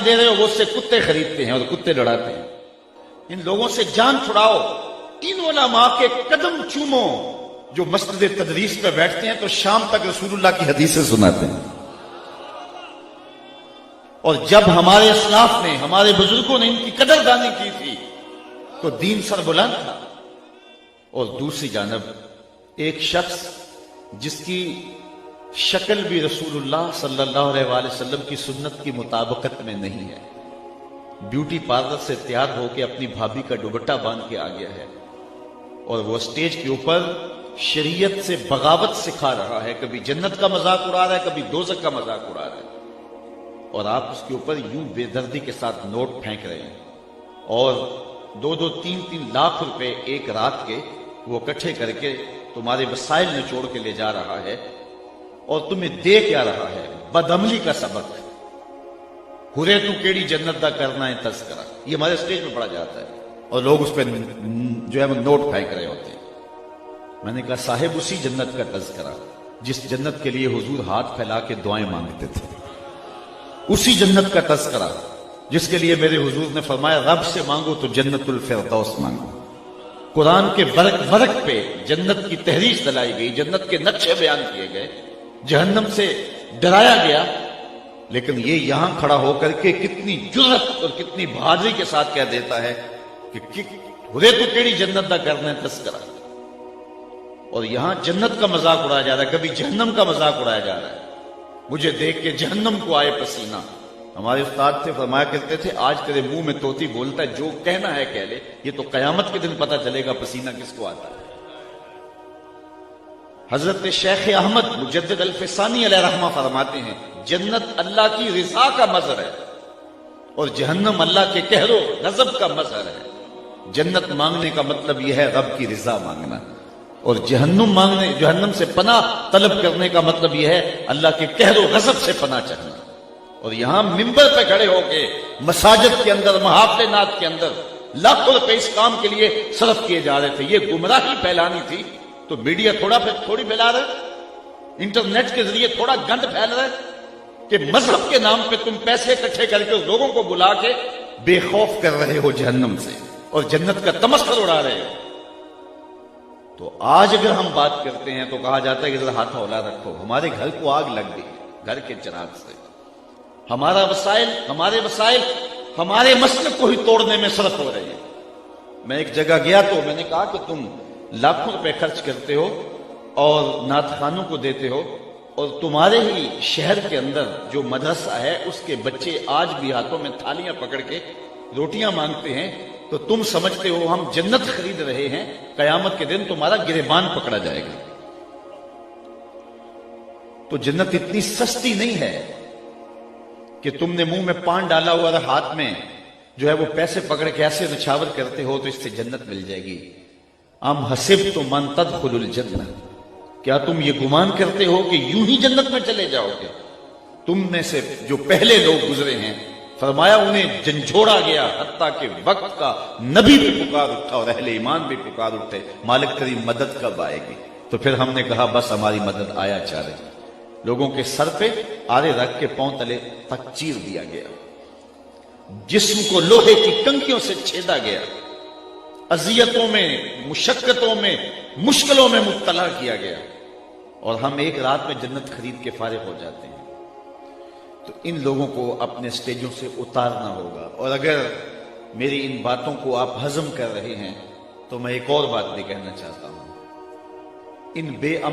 دے رہے ہو وہ اس سے کتے خریدتے ہیں اور کتے لڑاتے ہیں. ان لوگوں سے جان چھڑاؤ. ان علماء کے قدم چومو جو مسجد تدریس پہ بیٹھتے ہیں تو شام تک رسول اللہ کی حدیثیں سناتے ہیں. اور جب ہمارے اسلاف نے، ہمارے بزرگوں نے ان کی قدردانی کی تھی تو دین سر بلند تھا. اور دوسری جانب ایک شخص جس کی شکل بھی رسول اللہ صلی اللہ علیہ وآلہ وسلم کی سنت کی مطابقت میں نہیں ہے، بیوٹی پارلر سے تیار ہو کے اپنی بھابھی کا دوپٹہ باندھ کے آ گیا ہے اور وہ اسٹیج کے اوپر شریعت سے بغاوت سکھا رہا ہے. کبھی جنت کا مذاق اڑا رہا ہے، کبھی دوزخ کا مذاق اڑا رہا ہے. اور آپ اس کے اوپر یوں بے دردی کے ساتھ نوٹ پھینک رہے ہیں اور 2-3 لاکھ روپے ایک رات کے وہ اکٹھے کر کے تمہارے وسائل نچوڑ کے لے جا رہا ہے. اور تمہیں دے کیا رہا ہے؟ بدعملی کا سبق. ہرے تو کیڑی جنت دا کرنا ہے تذکرہ. یہ ہمارے اسٹیج پہ پڑھا جاتا ہے اور لوگ اس پہ جو ہے وہ نوٹ پھینک رہے ہوتے ہیں. میں نے کہا صاحب اسی جنت کا تذکرہ جس جنت کے لیے حضور ہاتھ پھیلا کے دعائیں مانگتے تھے، اسی جنت کا تذکرہ جس کے لیے میرے حضور نے فرمایا رب سے مانگو تو جنت الفردوس مانگو. قرآن کے ورق ورق پہ جنت کی تحریر دلائی گئی، جنت کے نقشے بیان کیے گئے، جہنم سے ڈرایا گیا. لیکن یہ یہاں کھڑا ہو کر کے کتنی جرأت اور کتنی بہادری کے ساتھ کہہ دیتا ہے کہ ہرے تو کیڑی جنت دا کرنا ہے تذکرہ. اور یہاں جنت کا مذاق اڑایا جا رہا ہے، کبھی جہنم کا مذاق اڑایا جا رہا ہے. مجھے دیکھ کے جہنم کو آئے پسینہ. ہمارے استاد سے فرمایا کرتے تھے آج تیرے منہ میں طوطی بولتا ہے، جو کہنا ہے کہہ لے، یہ تو قیامت کے دن پتہ چلے گا پسینہ کس کو آتا ہے. حضرت شیخ احمد مجدد الفسانی علیہ رحمہ فرماتے ہیں جنت اللہ کی رضا کا مظہر ہے اور جہنم اللہ کے قہر و غضب کا مظہر ہے. جنت مانگنے کا مطلب یہ ہے رب کی رضا مانگنا، اور جہنم سے پناہ طلب کرنے کا مطلب یہ ہے اللہ کے قہر و غضب سے پناہ چاہنا. اور یہاں ممبر پہ کھڑے ہو کے مساجد کے اندر، محافل نات کے اندر لاکھوں روپے اس کام کے لیے صرف کیے جا رہے تھے. یہ گمراہی پھیلانی تھی تو میڈیا تھوڑی پھیلا رہا ہے، انٹرنیٹ کے ذریعے تھوڑا گند پھیل رہا ہے کہ مذہب کے نام پہ تم پیسے اکٹھے کر کے لوگوں کو بلا کے بے خوف کر رہے ہو جہنم سے اور جنت کا تمسخر اڑا رہے ہو. تو آج اگر ہم بات کرتے ہیں تو کہا جاتا ہے کہ ذرا ہاتھ اولا رکھو. ہمارے گھر کو آگ لگ گئی گھر کے چراغ سے. ہمارے وسائل ہمارے مسلک کو ہی توڑنے میں صرف ہو رہے ہیں. میں ایک جگہ گیا تو میں نے کہا کہ تم لاکھوں روپے خرچ کرتے ہو اور نعت خوانوں کو دیتے ہو اور تمہارے ہی شہر کے اندر جو مدرسہ ہے اس کے بچے آج بھی ہاتھوں میں تھالیاں پکڑ کے روٹیاں مانگتے ہیں تو تم سمجھتے ہو ہم جنت خرید رہے ہیں، قیامت کے دن تمہارا گریبان پکڑا جائے گا. تو جنت اتنی سستی نہیں ہے کہ تم نے منہ میں پان ڈالا ہوا اور ہاتھ میں جو ہے وہ پیسے پکڑ کے ایسے نچھاور کرتے ہو تو اس سے جنت مل جائے گی. ام حسبتم ان تدخلوا الجنہ، کیا تم یہ گمان کرتے ہو کہ یوں ہی جنت میں چلے جاؤ گے؟ تم میں سے جو پہلے لوگ گزرے ہیں فرمایا انہیں جھنجھوڑا گیا حتیٰ کہ وقت کا نبی بھی پکار اٹھا اور اہل ایمان بھی پکار اٹھے مالک تیری مدد کب آئے گی؟ تو پھر ہم نے کہا بس ہماری مدد آیا چارے. لوگوں کے سر پہ آرے رکھ کے پاؤں تلے تک چیر دیا گیا، جسم کو لوہے کی کنکیوں سے چھیدا گیا، اذیتوں میں، مشقتوں میں، مشکلوں میں مبتلا کیا گیا، اور ہم ایک رات میں جنت خرید کے فارغ ہو جاتے ہیں. تو ان لوگوں کو اپنے سٹیجوں سے اتارنا ہوگا. اور اگر میری ان باتوں کو آپ ہضم کر رہے ہیں تو میں ایک اور بات بھی کہنا چاہتا ہوں. ان بے